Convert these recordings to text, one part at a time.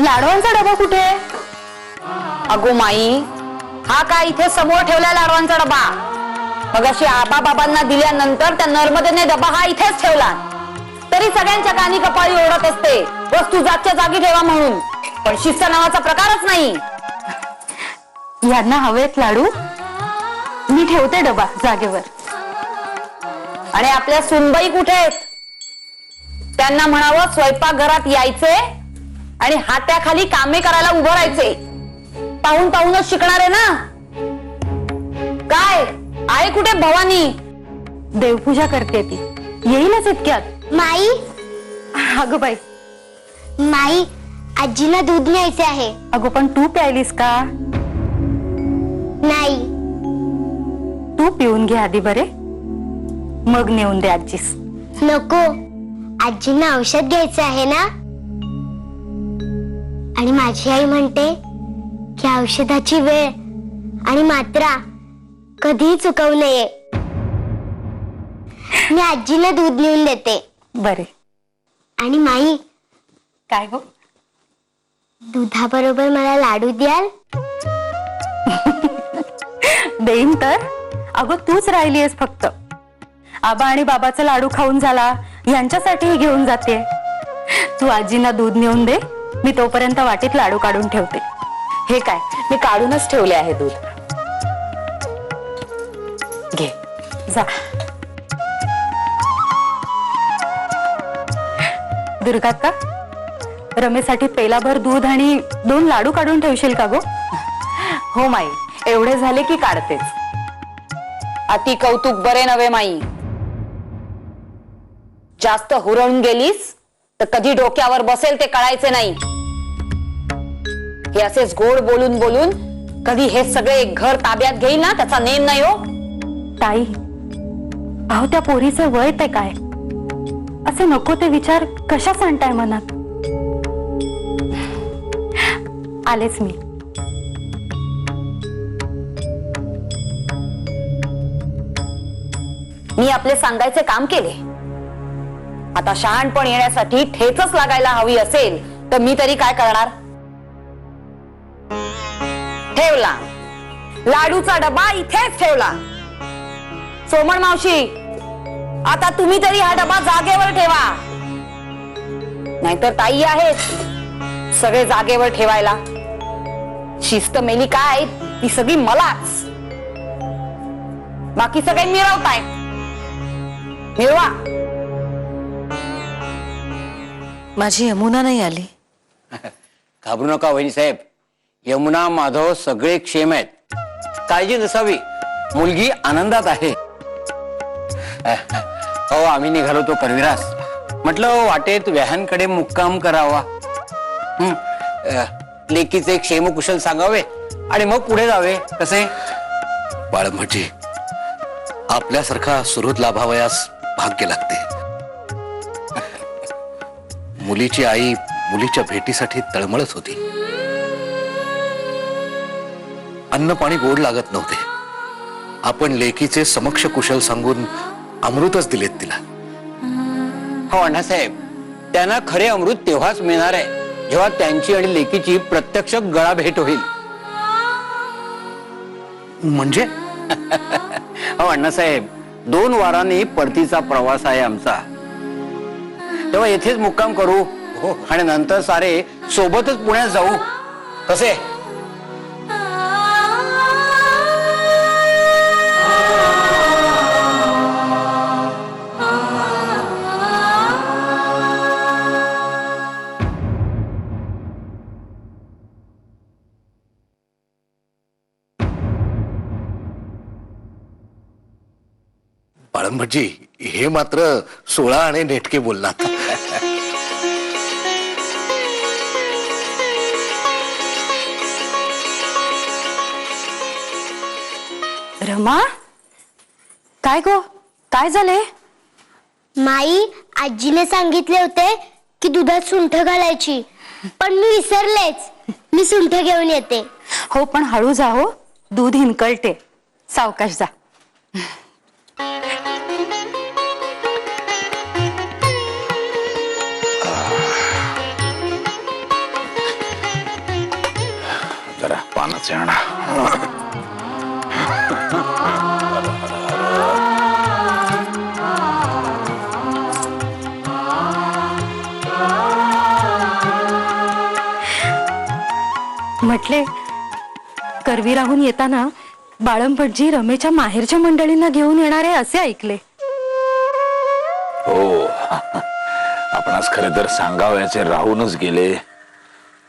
लाडवांचा डबा कुठे? अगो माई, हा काय इथे समोर ठेवला लाडवांचा डबा? मगाशी आबा बाबांना दिल्यानंतर त्या नर्मदेने डबा हा इथेच ठेवला. तरी सगळ्यांच्या कानी कपाळी ओढत असते वस्तू जागच्या जागी ठेवा म्हणून, पण शिस्त नावाचा प्रकारच नाही. यांना हवेत लाडू, मी ठेवते डबा जागेवर. आणि आपल्या सुनबाई कुठे आहेत? त्यांना म्हणावं स्वयंपाकघरात यायचे आणि हात्याखाली कामे करायला उभं राहायचे. पाहून पाहूनच शिकणार आहे ना. काय आहे कुठे भवानी? देवपूजा करते ती, येईलच इतक्यात. माई, अगं बाई, माई आजीला दूध न्यायचे आहे. अगं पण तू प्यायलीस का? नाही. तू पिऊन घे आधी बरे, मग नेऊन दे आजीस. नको, आजींना औषध घ्यायचं आहे ना. आणि माझी आई म्हणते की औषधाची वेळ आणि मात्रा कधीही चुकवू नये. मी आजीला दूध नेऊन देते. बरे. आणि माई, काय गो? दुधाबरोबर मला लाडू द्याल? देईन तर. अगं तूच राहिलीयस फक्त. आबा आणि बाबाचा लाडू खाऊन झाला, यांच्यासाठीही घेऊन जाते. तू आजींना दूध नेऊन दे, मी तोपर्यंत वाटीत लाडू काढून ठेवते. हे काय, मी काढूनच ठेवले आहे दूध. घे जा. दुर्गाक्का, रमेसाठी पेलाभर दूध आणि 2 लाडू काढून ठेवशील का गो? हो माई, एवढे झाले की काढतेच. अति कौतुक बरे नव्हे माई. जास्त हुरळून गेलीस तर कधी डोक्यावर बसेल ते कळायचे नाही. हे असेच गोड बोलून बोलून कधी हे सगळे घर ताब्यात घेईल ना, त्याचा नेम नाही हो. ताई, अहो त्या पोरीचं वय ते काय? असे नको ते विचार कशा सांगताय मनात? आलेच मी. मी आपले सांगायचे काम केले. आता शहाणपण येण्यासाठी ठेचच लागायला हवी असेल तर मी तरी काय करणार? ठेवला लाडूचा डबा, इथेच ठेवला. सोमण मावशी, आता तुम्ही तरी हा डबा जागेवर ठेवा, नाहीतर ताई आहेत सगळे जागेवर ठेवायला. शिस्त मेली काय ती सगळी मलाच. बाकी सगळे मिळवताय, मिळवा. माझी यमुना नाही आली. घाबरू नका वहिनी साहेब, यमुना माधव सगळे क्षेम आहेत, काळजी नसावी. मुलगी आनंदात आहे. हो, आम्ही निघालो तो करविरास. म्हटलं वाटेत व्याहांकडे मुक्काम करावा, लेकीचे क्षेमकुशल सांगावे आणि मग पुढे जावे. कसे बाळमजी, आपल्यासारखा सुहृद लाभावयास भाग्य लागते. मुलीची आई मुलीच्या भेटीसाठी तळमळत होती. अन्न पाणी गोड लागत नव्हते. आपण लेकीचे समक्ष कुशल सांगून अमृतच दिलेत तिला. हो अण्णासाहेब, त्यांना खरे अमृत तेव्हाच मिळणार आहे जेव्हा त्यांची आणि लेकीची प्रत्यक्ष गळा भेट होईल. म्हणजे? हो अण्णासाहेब, 2 वारांनी परतीचा प्रवास आहे आमचा. तेव्हा येथेच मुक्काम करू आणि नंतर सारे सोबतच पुण्यात जाऊ. कसे? बाळमजी, हे मात्र 16 आणि नेटके बोललात. रमा, काय गो, काय झाले? माई, आजीने सांगितले होते की दुधात सुंठ घालायची, पण मी विसरलेच. मी सुंठ घेऊन येते. हो, पण हळू जा हो, दूध हिंकळते. सावकाश जा. भगवानच येणार. म्हटले करवी राहून येताना बाळंभटजी रमेच्या माहेरच्या मंडळींना घेऊन येणार आहे असे ऐकले. हो, आपणास खरे तर सांगावयाचे राहूनच गेले.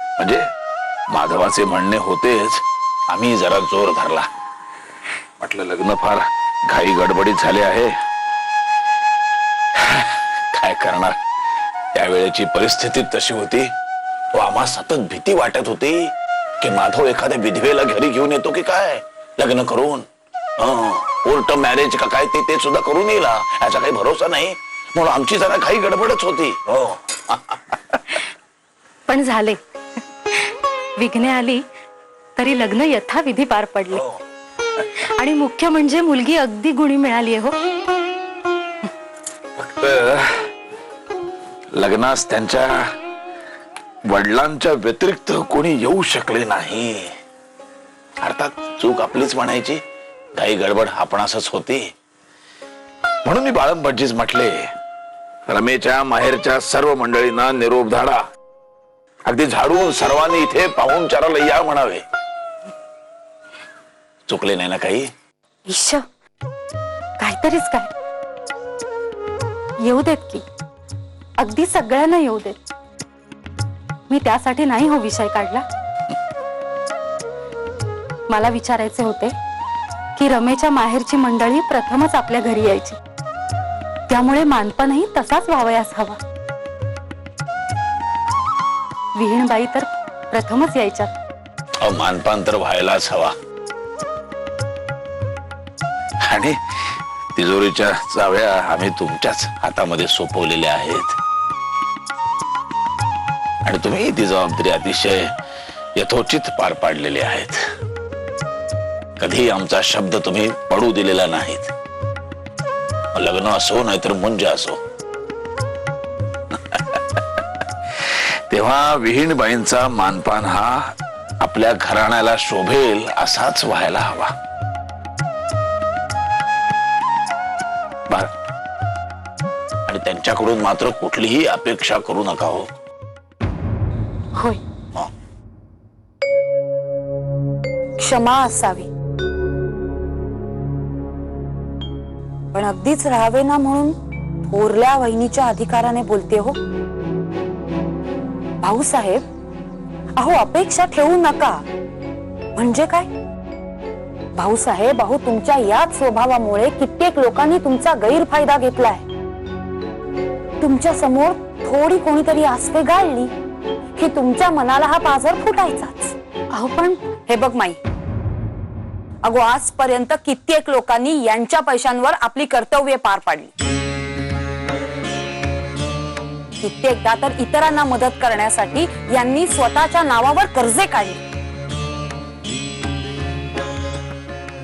म्हणजे माधवाचे म्हणणे होतेच, आम्ही जरा जोर धरला. म्हटलं लग्न फार घाई गडबडीत झाले आहे. काय करणार, त्यावेळेची परिस्थिती तशी होती. व आम्हा सतत भीती वाटत होती की माधव एखाद्या विधवेला घरी घेऊन येतो की काय लग्न करून. कोर्ट मॅरेज का काय ते सुद्धा करून येईल याचा काही भरोसा नाही. म्हणून आमची जरा घाई गडबडच होती. हो. पण झाले, विघ्ने आली तरी लग्न यथाविधी पार पडले. आणि मुख्य म्हणजे मुलगी अगदी गुणी मिळाली हो. फक्त लग्नास त्यांच्या वडिलांच्या व्यतिरिक्त कोणी येऊ शकले नाही. अर्थात चूक आपलीच म्हणायची, घाई गडबड आपणासच होती. म्हणून मी बाळंभटजीच म्हटले, रमेच्या माहेरच्या सर्व मंडळींना निरोप धाडा. अगदी झाडून सर्वांनी इथे पाहुणचाराला या म्हणावे. चुकले नाही ना काही? ईश, काहीतरीच काय. येऊ देत की, अगदी सगळ्यांना येऊ देत. मी त्यासाठी नाही हो विषय काढला. मला विचारायचे होते की रमेच्या माहेरची मंडळी प्रथमच आपल्या घरी यायची, त्यामुळे मानपणही तसाच व्हावयास हवा. विहीणबाई तर प्रथमच यायच्यात. मानपान तर व्हायलाच हवा. आणि तिजोरीच्या चाव्या आम्ही तुमच्याच हातामध्ये सोपवलेल्या आहेत. आणि तुम्ही ती जबाबदारी अतिशय यथोचित पार पाडलेली आहेत. कधी आमचा शब्द तुम्ही पडू दिलेला नाहीत. लग्न असो नाहीतर मुंज असो. तेव्हा विहीणबाईंचा मानपान हा आपल्या घराण्याला शोभेल असाच व्हायला हवा. बर, आणि त्यांच्याकडून मात्र कुठलीही अपेक्षा करू नका हो. होय, क्षमा असावी, पण अगदीच राहावे ना म्हणून थोरल्या वहिनीच्या अधिकाराने बोलते हो. भाऊसाहेब, अहो अपेक्षा ठेवू नका. म्हणजे काय भाऊसाहेब, अहो तुमच्या याच स्वभावामुळे कित्येक लोकांनी तुमचा गैरफायदा घेतलाय. तुमच्या समोर थोडी कोणीतरी आसवे गाळली की तुमच्या मनाला हा पाझर फुटायचाच. अहो पण हे बघ माई, अगो आजपर्यंत कित्येक लोकांनी यांच्या पैशांवर आपली कर्तव्ये पार पाडली. कित्येकदा तर इतरांना मदत करण्यासाठी यांनी स्वतःच्या नावावर कर्जे काढली.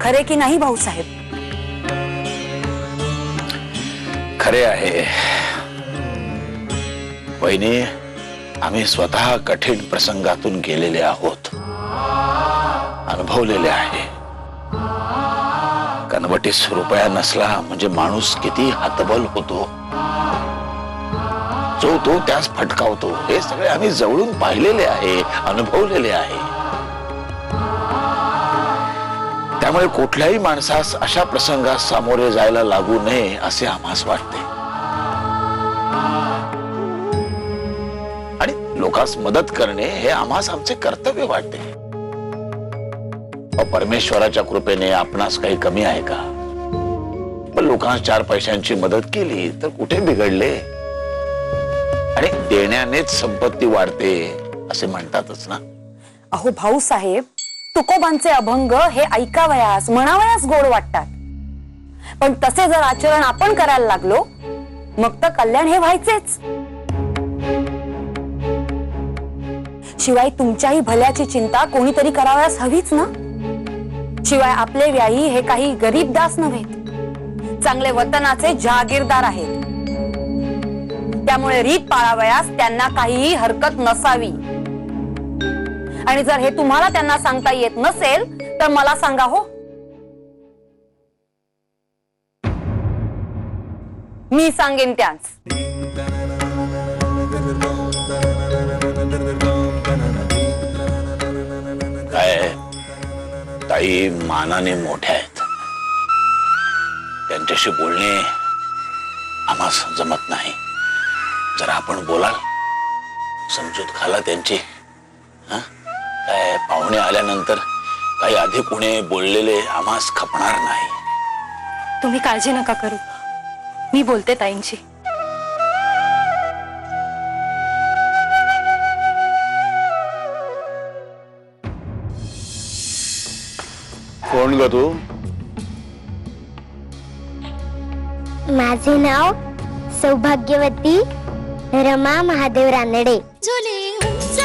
खरे की नाही भाऊसाहेब? खरे आहे वहिनी. आम्ही स्वतः कठीण प्रसंगातून गेलेले आहोत, अनुभवलेले आहे. कनवटीस रुपया नसला म्हणजे माणूस किती हतबल होतो, जो तो त्यास फटकावतो. हे सगळे आम्ही जवळून पाहिलेले आहे, अनुभवलेले आहे. त्यामुळे कुठल्याही माणसास अशा प्रसंगास सामोरे जायला लागू नये असे आम्हास वाटते. आणि लोकांस मदत करणे हे आम्हास आमचे कर्तव्य वाटते. परमेश्वराच्या कृपेने आपणास काही कमी आहे का? पण लोकांस 4 पैशांची मदत केली तर कुठे बिघडले? आणि देण्यानेच संपत्ती वाढते असे म्हणतातच ना. अहो भाऊसाहेब, तुकोबांचे अभंग हे ऐकावयास म्हणावयास गोड वाटतात. पण तसे जर आचरण आपण करायला लागलो मग तर कल्याण हे व्हायचेच. शिवाय तुमच्याही भल्याची चिंता कोणीतरी करावयास हवीच ना. शिवाय आपले व्याही हे काही गरीब दास नव्हेत, चांगले वतनाचे जहागीरदार आहेत. त्यामुळे रीत पाळावयास त्यांना काहीही हरकत नसावी. आणि जर हे तुम्हाला त्यांना सांगता येत नसेल तर मला सांगा हो. मी सांगेन त्याच. काय ताई मानाने मोठ्या आहेत, त्यांच्याशी बोलणे आम्हास जमत नाही. जरा आपण बोलाल, समजूत घाला त्यांची. काय पाहुणे आल्यानंतर काही अधिक उणे बोललेले आम्हास खपणार नाही. तुम्ही काळजी नका करू, मी बोलते ताईंशी. कोण ग तू? माझे नाव सौभाग्यवती रमा महादेव रानडे. झुले उंच